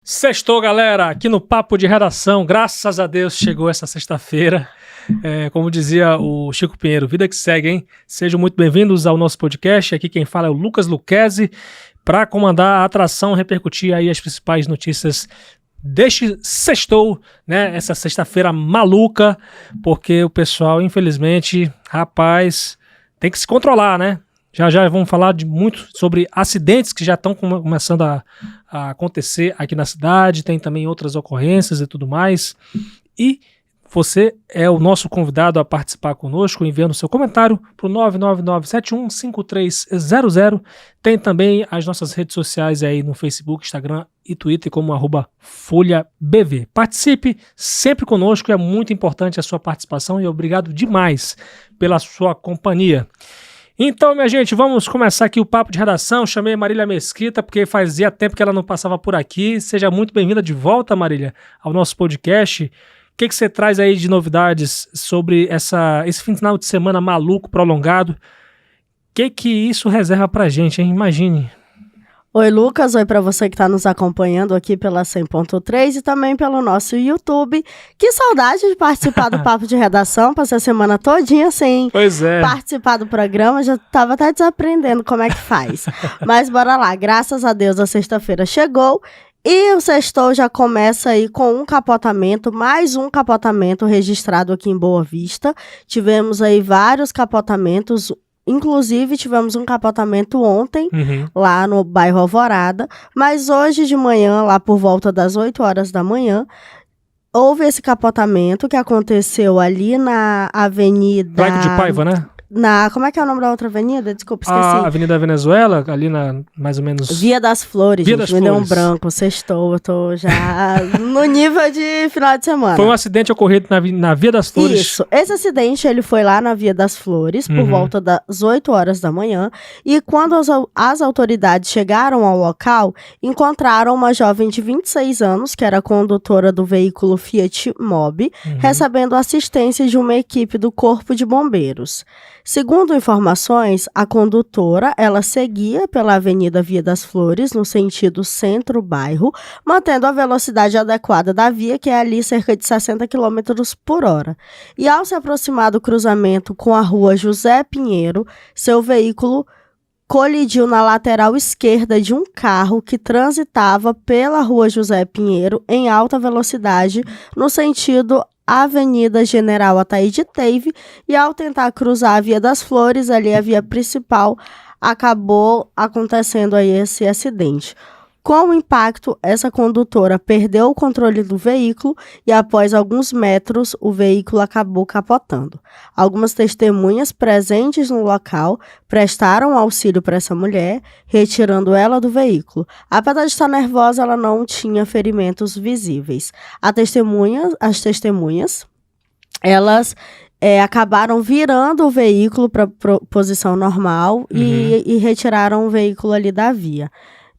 Sextou, galera, aqui no Papo de Redação, graças a Deus chegou essa sexta-feira, como dizia o Chico Pinheiro, vida que segue, hein? Sejam muito bem-vindos ao nosso podcast, aqui quem fala é o Lucas Lucchesi, para comandar a atração, repercutir aí as principais notícias deste sextou, né? Essa sexta-feira maluca, porque o pessoal, infelizmente, rapaz, tem que se controlar, né? Já vamos falar muito sobre acidentes que já estão começando a acontecer aqui na cidade, tem também outras ocorrências e tudo mais. E você é o nosso convidado a participar conosco, enviando seu comentário para o 999715300. Tem também as nossas redes sociais aí no Facebook, Instagram e Twitter como @FolhaBV. Participe sempre conosco, é muito importante a sua participação e obrigado demais pela sua companhia. Então, minha gente, vamos começar aqui o Papo de Redação. Chamei a Marília Mesquita, porque fazia tempo que ela não passava por aqui. Seja muito bem-vinda de volta, Marília, ao nosso podcast. O que você traz aí de novidades sobre esse final de semana maluco, prolongado? O que isso reserva pra gente, hein? Imagine. Oi, Lucas. Oi para você que está nos acompanhando aqui pela 100.3 e também pelo nosso YouTube. Que saudade de participar do Papo de Redação. Passei a semana todinha sem participar do programa. Já estava até desaprendendo como é que faz. Mas bora lá. Graças a Deus a sexta-feira chegou. E o sextou já começa aí com um capotamento, mais um capotamento registrado aqui em Boa Vista. Tivemos aí vários capotamentos. Inclusive, tivemos um capotamento ontem, lá no bairro Alvorada, mas hoje de manhã, lá por volta das 8 horas da manhã, houve esse capotamento que aconteceu ali na Avenida... Plaque de Paiva, né? Como é que é o nome da outra avenida? Desculpa, esqueci. A Avenida Venezuela, ali na, mais ou menos... Via das Flores, me deu um branco, sextou, eu tô já no nível de final de semana. Foi um acidente ocorrido na Via das Flores. Isso, esse acidente ele foi lá na Via das Flores, por volta das 8 horas da manhã, e quando as autoridades chegaram ao local, encontraram uma jovem de 26 anos, que era condutora do veículo Fiat Mobi, recebendo assistência de uma equipe do Corpo de Bombeiros. Segundo informações, a condutora, ela seguia pela Avenida Via das Flores, no sentido centro-bairro, mantendo a velocidade adequada da via, que é ali cerca de 60 km por hora. E ao se aproximar do cruzamento com a rua José Pinheiro, seu veículo colidiu na lateral esquerda de um carro que transitava pela rua José Pinheiro em alta velocidade, no sentido Avenida General Ataíde Teve, e ao tentar cruzar a Via das Flores, ali a via principal, acabou acontecendo aí esse acidente. Com o impacto, essa condutora perdeu o controle do veículo e após alguns metros, o veículo acabou capotando. Algumas testemunhas presentes no local prestaram auxílio para essa mulher, retirando ela do veículo. Apesar de estar nervosa, ela não tinha ferimentos visíveis. As testemunhas, elas acabaram virando o veículo para posição normal e retiraram o veículo ali da via.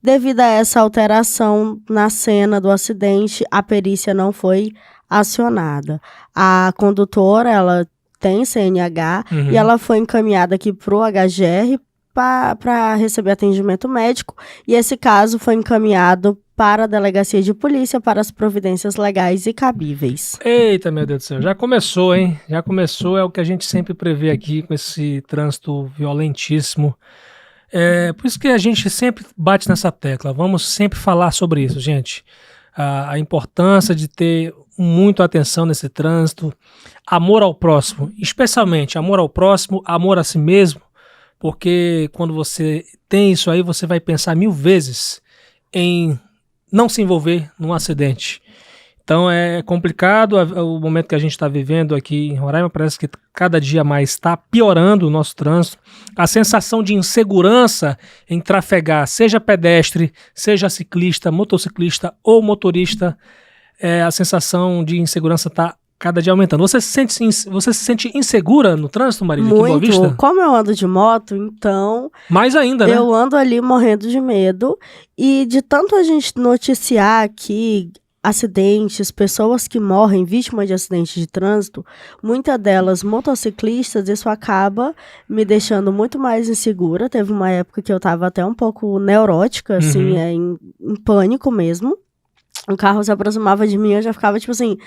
Devido a essa alteração na cena do acidente, a perícia não foi acionada. A condutora, ela tem CNH e ela foi encaminhada aqui para o HGR para receber atendimento médico, e esse caso foi encaminhado para a delegacia de polícia para as providências legais e cabíveis. Eita, meu Deus do céu, já começou, hein? Já começou, é o que a gente sempre prevê aqui com esse trânsito violentíssimo. Por isso que a gente sempre bate nessa tecla, vamos sempre falar sobre isso, gente. A importância de ter muita atenção nesse trânsito, amor ao próximo, especialmente amor ao próximo, amor a si mesmo, porque quando você tem isso aí, você vai pensar 1000 vezes em não se envolver num acidente. Então é complicado o momento que a gente está vivendo aqui em Roraima, parece que cada dia mais está piorando o nosso trânsito. A sensação de insegurança em trafegar, seja pedestre, seja ciclista, motociclista ou motorista, a sensação de insegurança está cada dia aumentando. Você se sente insegura no trânsito, Marília, aqui em Boa Vista? Muito. Como eu ando de moto, então... Mais ainda, né? Eu ando ali morrendo de medo, e de tanto a gente noticiar aqui acidentes, pessoas que morrem vítimas de acidentes de trânsito, muitas delas motociclistas, isso acaba me deixando muito mais insegura. Teve uma época que eu estava até um pouco neurótica, assim, em pânico mesmo. um carro se aproximava de mim, eu já ficava tipo assim,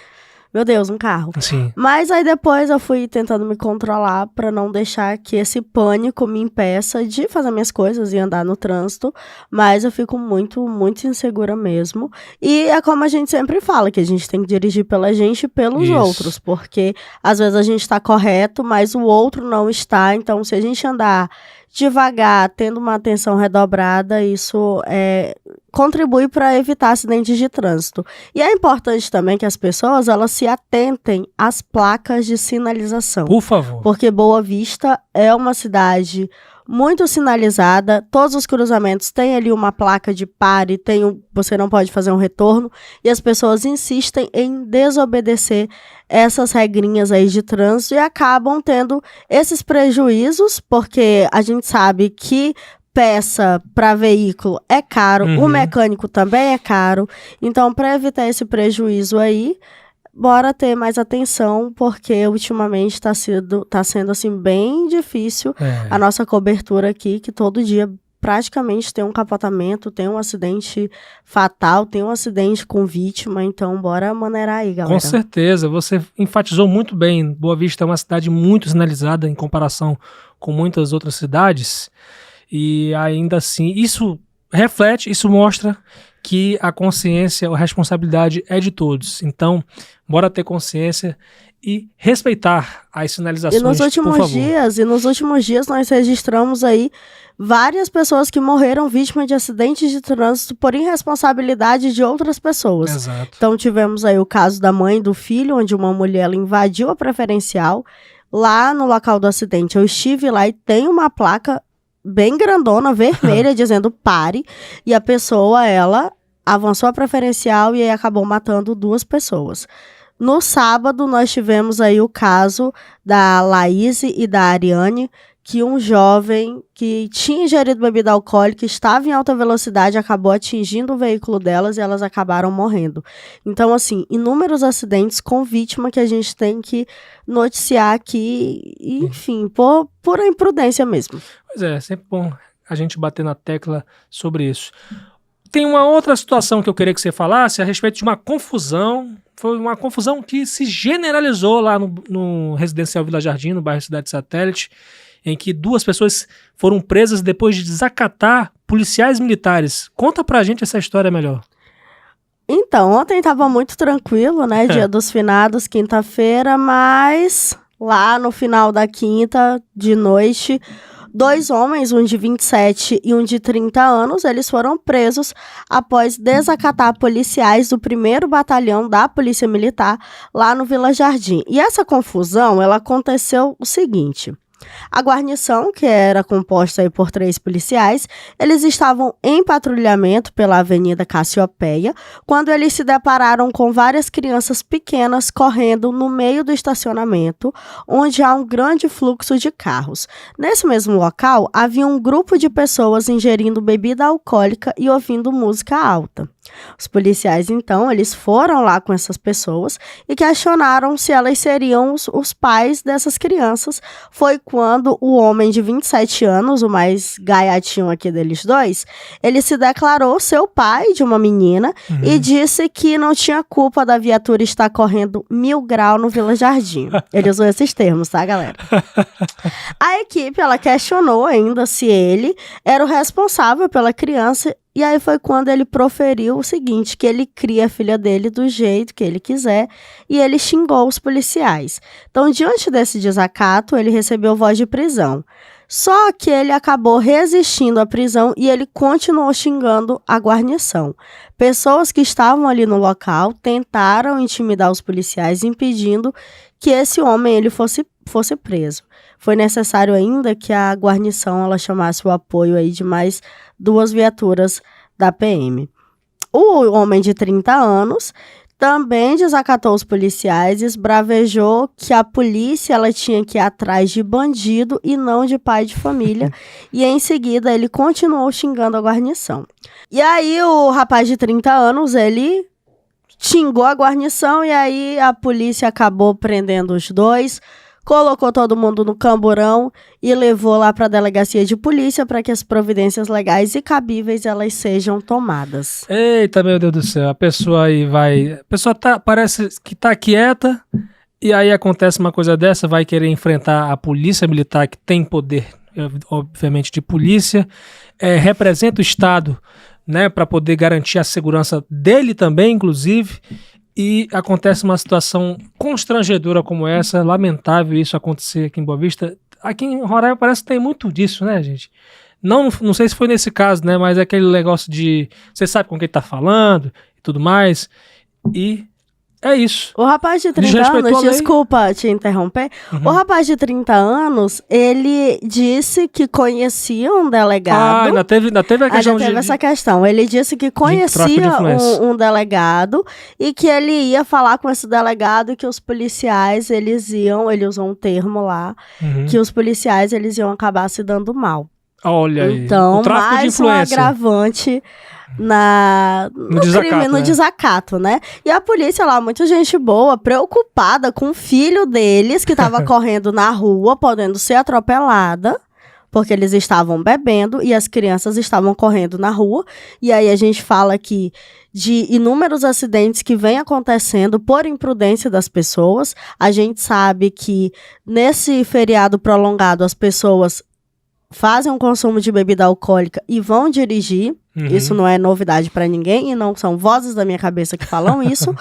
meu Deus, um carro. Sim. Mas aí depois eu fui tentando me controlar pra não deixar que esse pânico me impeça de fazer minhas coisas e andar no trânsito. Mas eu fico muito, muito insegura mesmo. E é como a gente sempre fala, que a gente tem que dirigir pela gente e pelos Isso. outros. Porque às vezes a gente tá correto, mas o outro não está. Então, se a gente andar devagar, tendo uma atenção redobrada, isso contribui para evitar acidentes de trânsito. E é importante também que as pessoas elas se atentem às placas de sinalização. Por favor. Porque Boa Vista é uma cidade muito sinalizada, todos os cruzamentos têm ali uma placa de pare, você não pode fazer um retorno, e as pessoas insistem em desobedecer essas regrinhas aí de trânsito e acabam tendo esses prejuízos, porque a gente sabe que peça para veículo é caro, o mecânico também é caro, então para evitar esse prejuízo aí, bora ter mais atenção, porque ultimamente tá sendo assim bem difícil a nossa cobertura aqui, que todo dia praticamente tem um capotamento, tem um acidente fatal, tem um acidente com vítima, então bora maneirar aí, galera. Com certeza, você enfatizou muito bem, Boa Vista é uma cidade muito sinalizada em comparação com muitas outras cidades, e ainda assim, isso mostra que a consciência, a responsabilidade é de todos. Então, bora ter consciência e respeitar as sinalizações, por favor. E nos últimos dias nós registramos aí várias pessoas que morreram vítimas de acidentes de trânsito por irresponsabilidade de outras pessoas. Exato. Então tivemos aí o caso da mãe e do filho, onde uma mulher ela invadiu a preferencial lá no local do acidente. Eu estive lá e tem uma placa bem grandona, vermelha, dizendo pare, e a pessoa, ela avançou a preferencial e aí acabou matando 2 pessoas. No sábado, nós tivemos aí o caso da Laís e da Ariane, que um jovem que tinha ingerido bebida alcoólica, estava em alta velocidade, acabou atingindo o veículo delas e elas acabaram morrendo. Então, assim, inúmeros acidentes com vítima que a gente tem que noticiar aqui, enfim, por pura imprudência mesmo. Pois é, sempre bom a gente bater na tecla sobre isso. Tem uma outra situação que eu queria que você falasse a respeito de uma confusão. Foi uma confusão que se generalizou lá no Residencial Vila Jardim, no bairro Cidade Satélite, em que 2 pessoas foram presas depois de desacatar policiais militares. Conta pra gente essa história melhor. Então, ontem tava muito tranquilo, né? Dia dos Finados, quinta-feira, mas lá no final da quinta, de noite, 2 homens, um de 27 e um de 30 anos, eles foram presos após desacatar policiais do 1º Batalhão da Polícia Militar lá no Vila Jardim. E essa confusão, ela aconteceu o seguinte: a guarnição, que era composta aí por 3 policiais, eles estavam em patrulhamento pela Avenida Cassiopeia, quando eles se depararam com várias crianças pequenas correndo no meio do estacionamento, onde há um grande fluxo de carros. Nesse mesmo local, havia um grupo de pessoas ingerindo bebida alcoólica e ouvindo música alta. Os policiais, então, eles foram lá com essas pessoas e questionaram se elas seriam os pais dessas crianças. Foi quando o homem de 27 anos, o mais gaiatinho aqui deles 2, ele se declarou ser o pai de uma menina e disse que não tinha culpa da viatura estar correndo 1000 graus no Vila Jardim. Ele usou esses termos, tá, galera? A equipe, ela questionou ainda se ele era o responsável pela criança. E aí foi quando ele proferiu o seguinte, que ele cria a filha dele do jeito que ele quiser, e ele xingou os policiais. Então, diante desse desacato, ele recebeu voz de prisão. Só que ele acabou resistindo à prisão e ele continuou xingando a guarnição. Pessoas que estavam ali no local tentaram intimidar os policiais, impedindo que esse homem ele fosse preso. Foi necessário ainda que a guarnição ela chamasse o apoio aí de mais 2 viaturas da PM. O homem de 30 anos também desacatou os policiais e esbravejou que a polícia ela tinha que ir atrás de bandido e não de pai de família. E em seguida ele continuou xingando a guarnição. E aí o rapaz de 30 anos, ele xingou a guarnição e aí a polícia acabou prendendo os 2 colocou todo mundo no camburão e levou lá para a delegacia de polícia para que as providências legais e cabíveis elas sejam tomadas. Eita, meu Deus do céu, a pessoa aí vai... A pessoa parece que tá quieta e aí acontece uma coisa dessa, vai querer enfrentar a polícia militar que tem poder, obviamente, de polícia, representa o Estado, né, para poder garantir a segurança dele também, inclusive, e acontece uma situação constrangedora como essa, lamentável isso acontecer aqui em Boa Vista. Aqui em Roraima parece que tem muito disso, né, gente? Não sei se foi nesse caso, né, mas é aquele negócio de você sabe com quem tá falando e tudo mais, e é isso. O rapaz de 30 anos, desculpa te interromper, o rapaz de 30 anos, ele disse que conhecia um delegado. Ainda teve a questão essa questão. Ele disse que conhecia um delegado e que ele ia falar com esse delegado e que os policiais, ele usou um termo lá, que os policiais, eles iam acabar se dando mal. Olha aí, então, o tráfico de influência. Um agravante no crime, no desacato, né? E a polícia lá, muita gente boa, preocupada com o filho deles, que estava correndo na rua, podendo ser atropelada, porque eles estavam bebendo e as crianças estavam correndo na rua. E aí a gente fala aqui de inúmeros acidentes que vêm acontecendo por imprudência das pessoas. A gente sabe que nesse feriado prolongado as pessoas fazem um consumo de bebida alcoólica e vão dirigir. Isso não é novidade para ninguém e não são vozes da minha cabeça que falam isso.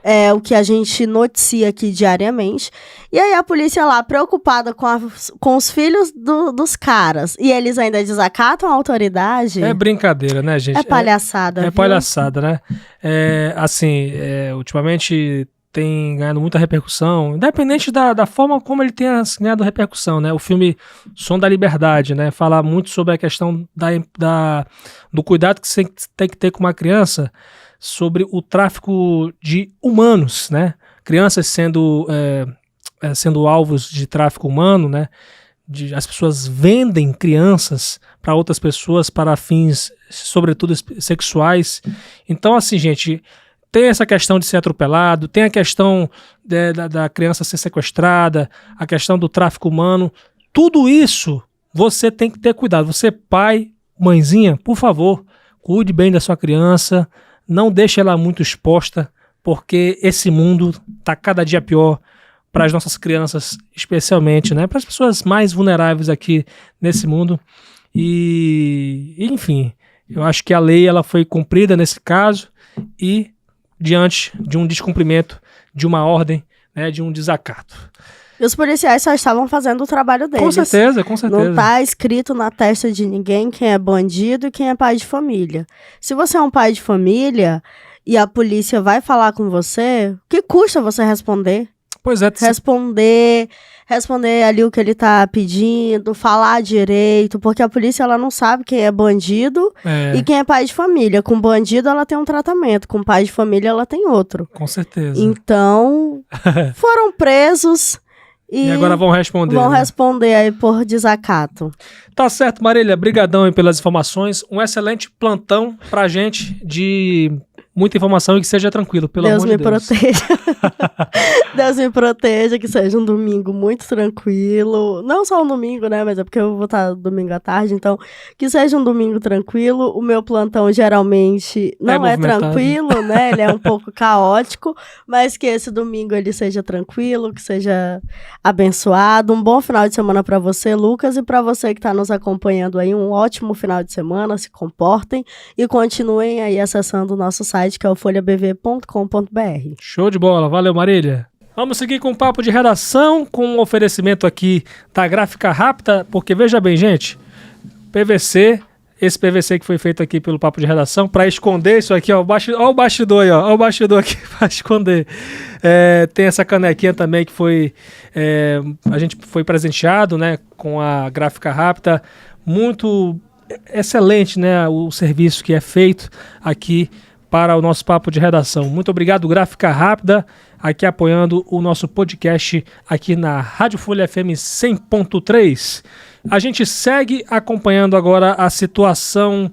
É o que a gente noticia aqui diariamente. E aí a polícia lá, preocupada com os filhos dos caras, e eles ainda desacatam a autoridade. É brincadeira, né, gente? É palhaçada. É palhaçada, né? Ultimamente tem ganhado muita repercussão, independente da forma como ele tenha ganhado repercussão, né? O filme Som da Liberdade, né? Fala muito sobre a questão do cuidado que você tem que ter com uma criança sobre o tráfico de humanos, né? Crianças sendo alvos de tráfico humano, né? As pessoas vendem crianças para outras pessoas para fins, sobretudo, sexuais. Então, assim, gente... Tem essa questão de ser atropelado, tem a questão da criança ser sequestrada, a questão do tráfico humano. Tudo isso você tem que ter cuidado. Você, pai, mãezinha, por favor, cuide bem da sua criança, não deixe ela muito exposta, porque esse mundo está cada dia pior para as nossas crianças, especialmente, né? Para as pessoas mais vulneráveis aqui nesse mundo. E, enfim, eu acho que a lei ela foi cumprida nesse caso e diante de um descumprimento de uma ordem, né, de um desacato. E os policiais só estavam fazendo o trabalho deles. Com certeza. Não está escrito na testa de ninguém quem é bandido e quem é pai de família. Se você é um pai de família e a polícia vai falar com você, o que custa você responder? Pois é. Responder ali o que ele tá pedindo, falar direito, porque a polícia ela não sabe quem é bandido e quem é pai de família. Com bandido ela tem um tratamento, com pai de família ela tem outro. Com certeza. Então, foram presos e agora vão responder. Vão responder aí por desacato. Tá certo, Marília. Brigadão aí pelas informações. Um excelente plantão pra gente de... muita informação e que seja tranquilo, pelo amor de Deus. Deus me proteja. Deus me proteja, que seja um domingo muito tranquilo. Não só um domingo, né? Mas é porque eu vou estar domingo à tarde, então que seja um domingo tranquilo. O meu plantão geralmente não é tranquilo, né? Ele é um pouco caótico, mas que esse domingo ele seja tranquilo, que seja abençoado. Um bom final de semana para você, Lucas, e para você que está nos acompanhando aí, um ótimo final de semana. Se comportem e continuem aí acessando o nosso site, que é o folhabv.com.br. Show de bola, valeu, Marília. Vamos seguir com o papo de redação, com um oferecimento aqui da Gráfica Rápida, porque veja bem, gente, PVC, esse PVC que foi feito aqui pelo papo de redação, para esconder isso aqui, ó, o bastidor aí, ó, o bastidor aqui para esconder. Tem essa canequinha também que foi, a gente foi presenteado, né, com a Gráfica Rápida, muito excelente, né, o serviço que é feito aqui para o nosso papo de redação. Muito obrigado, Gráfica Rápida, aqui apoiando o nosso podcast aqui na Rádio Folha FM 100.3. A gente segue acompanhando agora a situação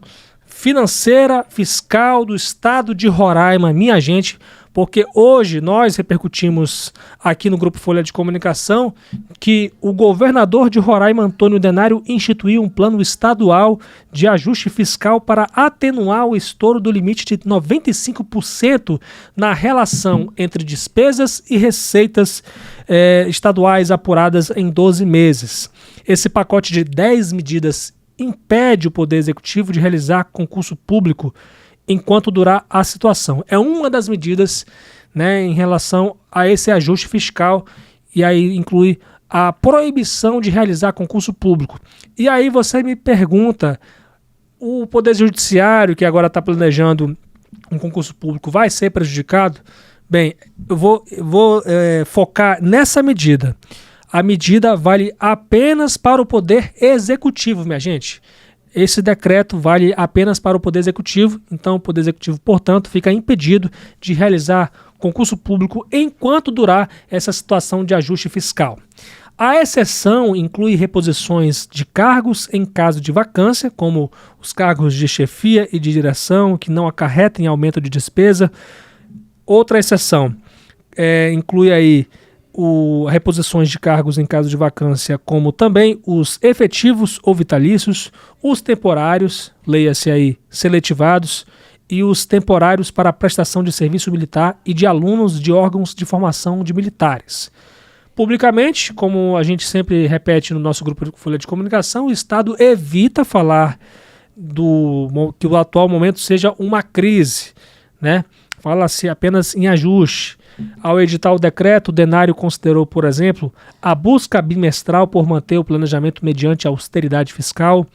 financeira, fiscal do estado de Roraima, minha gente, porque hoje nós repercutimos aqui no Grupo Folha de Comunicação que o governador de Roraima, Antônio Denário, instituiu um plano estadual de ajuste fiscal para atenuar o estouro do limite de 95% na relação entre despesas e receitas estaduais apuradas em 12 meses. Esse pacote de 10 medidas impede o Poder Executivo de realizar concurso público enquanto durar a situação. É uma das medidas, né, em relação a esse ajuste fiscal, e aí inclui a proibição de realizar concurso público. E aí você me pergunta, o Poder Judiciário, que agora está planejando um concurso público, vai ser prejudicado? Bem, eu vou focar nessa medida. A medida vale apenas para o Poder Executivo, minha gente. Esse decreto vale apenas para o Poder Executivo, então o Poder Executivo, portanto, fica impedido de realizar concurso público enquanto durar essa situação de ajuste fiscal. A exceção inclui reposições de cargos em caso de vacância, como os cargos de chefia e de direção, que não acarretem aumento de despesa. Outra exceção inclui aí reposições de cargos em caso de vacância, como também os efetivos ou vitalícios, os temporários, leia-se aí seletivados, e os temporários para prestação de serviço militar e de alunos de órgãos de formação de militares. Publicamente, como a gente sempre repete no nosso grupo de Folha de Comunicação, o Estado evita falar que o atual momento seja uma crise, né? Fala-se apenas em ajuste. Ao editar o decreto, o Denário considerou, por exemplo, a busca bimestral por manter o planejamento mediante austeridade fiscal,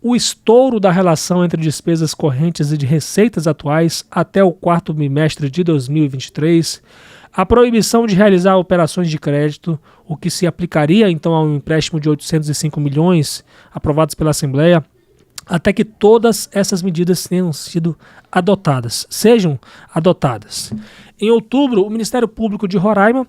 o estouro da relação entre despesas correntes e de receitas atuais até o quarto bimestre de 2023, a proibição de realizar operações de crédito, o que se aplicaria então ao empréstimo de 805 milhões aprovados pela Assembleia, até que todas essas medidas sejam adotadas. Em outubro, o Ministério Público de Roraima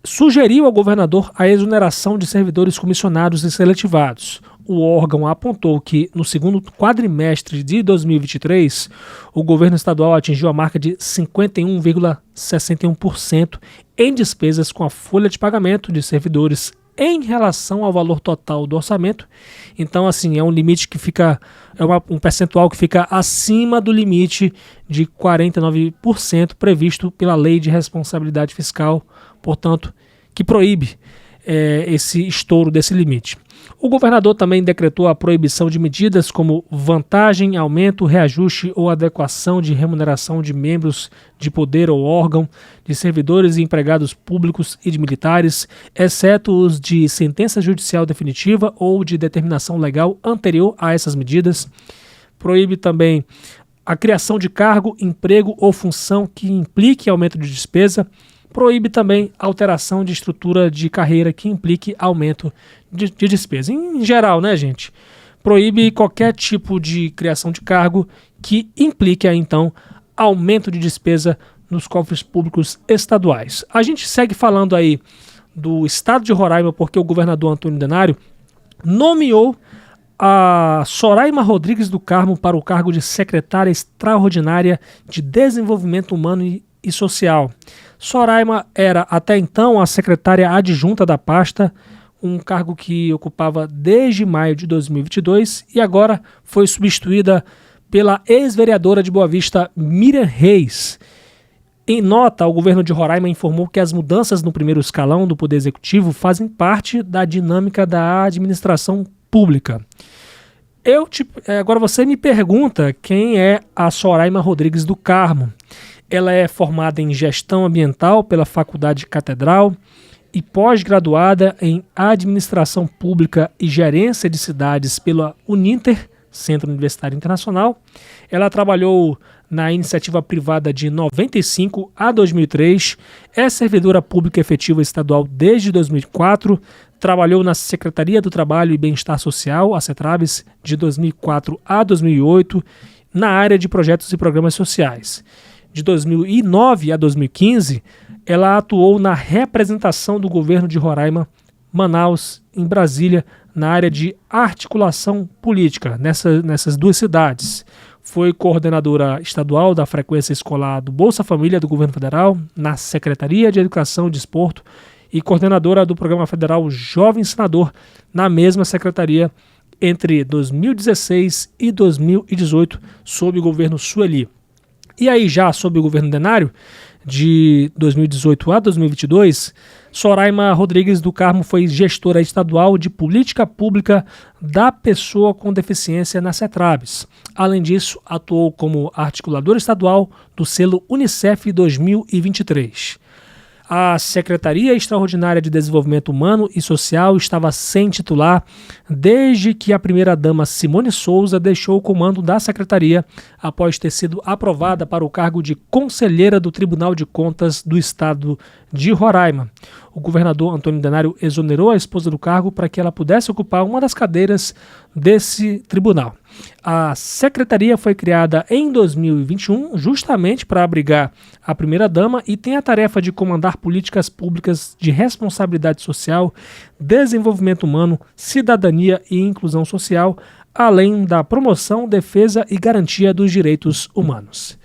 sugeriu ao governador a exoneração de servidores comissionados e seletivados. O órgão apontou que, no segundo quadrimestre de 2023, o governo estadual atingiu a marca de 51,61% em despesas com a folha de pagamento de servidores em relação ao valor total do orçamento. Então, assim, é um limite que fica, um percentual que fica acima do limite de 49% previsto pela Lei de Responsabilidade Fiscal, portanto, que proíbe esse estouro desse limite. O governador também decretou a proibição de medidas como vantagem, aumento, reajuste ou adequação de remuneração de membros de poder ou órgão, de servidores e empregados públicos e de militares, exceto os de sentença judicial definitiva ou de determinação legal anterior a essas medidas. Proíbe também a criação de cargo, emprego ou função que implique aumento de despesa. Proíbe também alteração de estrutura de carreira que implique aumento de despesa. Em geral, né, gente? Proíbe qualquer tipo de criação de cargo que implique, então, aumento de despesa nos cofres públicos estaduais. A gente segue falando aí do estado de Roraima porque o governador Antônio Denário nomeou a Soraima Rodrigues do Carmo para o cargo de secretária extraordinária de Desenvolvimento Humano e Social. Soraima era até então a secretária adjunta da pasta, um cargo que ocupava desde maio de 2022 e agora foi substituída pela ex-vereadora de Boa Vista, Miriam Reis. Em nota, o governo de Roraima informou que as mudanças no primeiro escalão do Poder Executivo fazem parte da dinâmica da administração pública. Agora você me pergunta quem é a Soraima Rodrigues do Carmo. Ela é formada em Gestão Ambiental pela Faculdade Catedral e pós-graduada em Administração Pública e Gerência de Cidades pela Uninter, Centro Universitário Internacional. Ela trabalhou na iniciativa privada de 95 a 2003, é servidora pública efetiva estadual desde 2004, trabalhou na Secretaria do Trabalho e Bem-Estar Social, a CETRABES, de 2004 a 2008, na área de projetos e programas sociais. De 2009 a 2015, ela atuou na representação do governo de Roraima Manaus, em Brasília, na área de articulação política, nessas duas cidades. Foi coordenadora estadual da frequência escolar do Bolsa Família do Governo Federal, na Secretaria de Educação e Desporto, e coordenadora do Programa Federal Jovem Senador, na mesma secretaria, entre 2016 e 2018, sob o governo Sueli. E aí, já sob o governo Denário, de 2018 a 2022, Soraima Rodrigues do Carmo foi gestora estadual de política pública da pessoa com deficiência na CETRABS. Além disso, atuou como articuladora estadual do selo Unicef 2023. A Secretaria Extraordinária de Desenvolvimento Humano e Social estava sem titular desde que a primeira-dama Simone Souza deixou o comando da secretaria após ter sido aprovada para o cargo de conselheira do Tribunal de Contas do Estado de Roraima. O governador Antônio Denário exonerou a esposa do cargo para que ela pudesse ocupar uma das cadeiras desse tribunal. A secretaria foi criada em 2021 justamente para abrigar a primeira-dama e tem a tarefa de comandar políticas públicas de responsabilidade social, desenvolvimento humano, cidadania e inclusão social, além da promoção, defesa e garantia dos direitos humanos.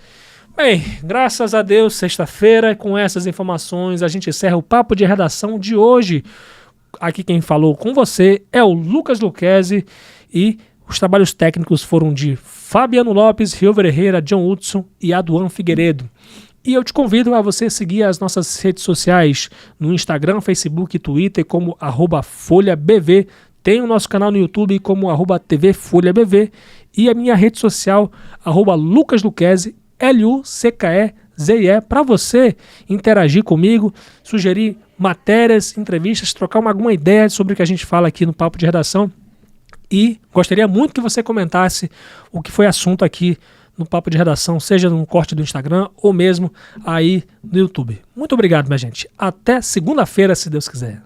Bem, graças a Deus, sexta-feira, com essas informações, a gente encerra o Papo de Redação de hoje. Aqui quem falou com você é o Lucas Luquezzi e os trabalhos técnicos foram de Fabiano Lopes, Riover Herrera, John Hudson e Aduan Figueiredo. E eu te convido a você seguir as nossas redes sociais no Instagram, Facebook e Twitter como @FolhaBV. Tem o nosso canal no YouTube como @TVFolhaBV e a minha rede social @LucasLuquezzi, LUCKEZE, para você interagir comigo, sugerir matérias, entrevistas, trocar alguma ideia sobre o que a gente fala aqui no Papo de Redação. E gostaria muito que você comentasse o que foi assunto aqui no Papo de Redação, seja no corte do Instagram ou mesmo aí no YouTube. Muito obrigado, minha gente. Até segunda-feira, se Deus quiser.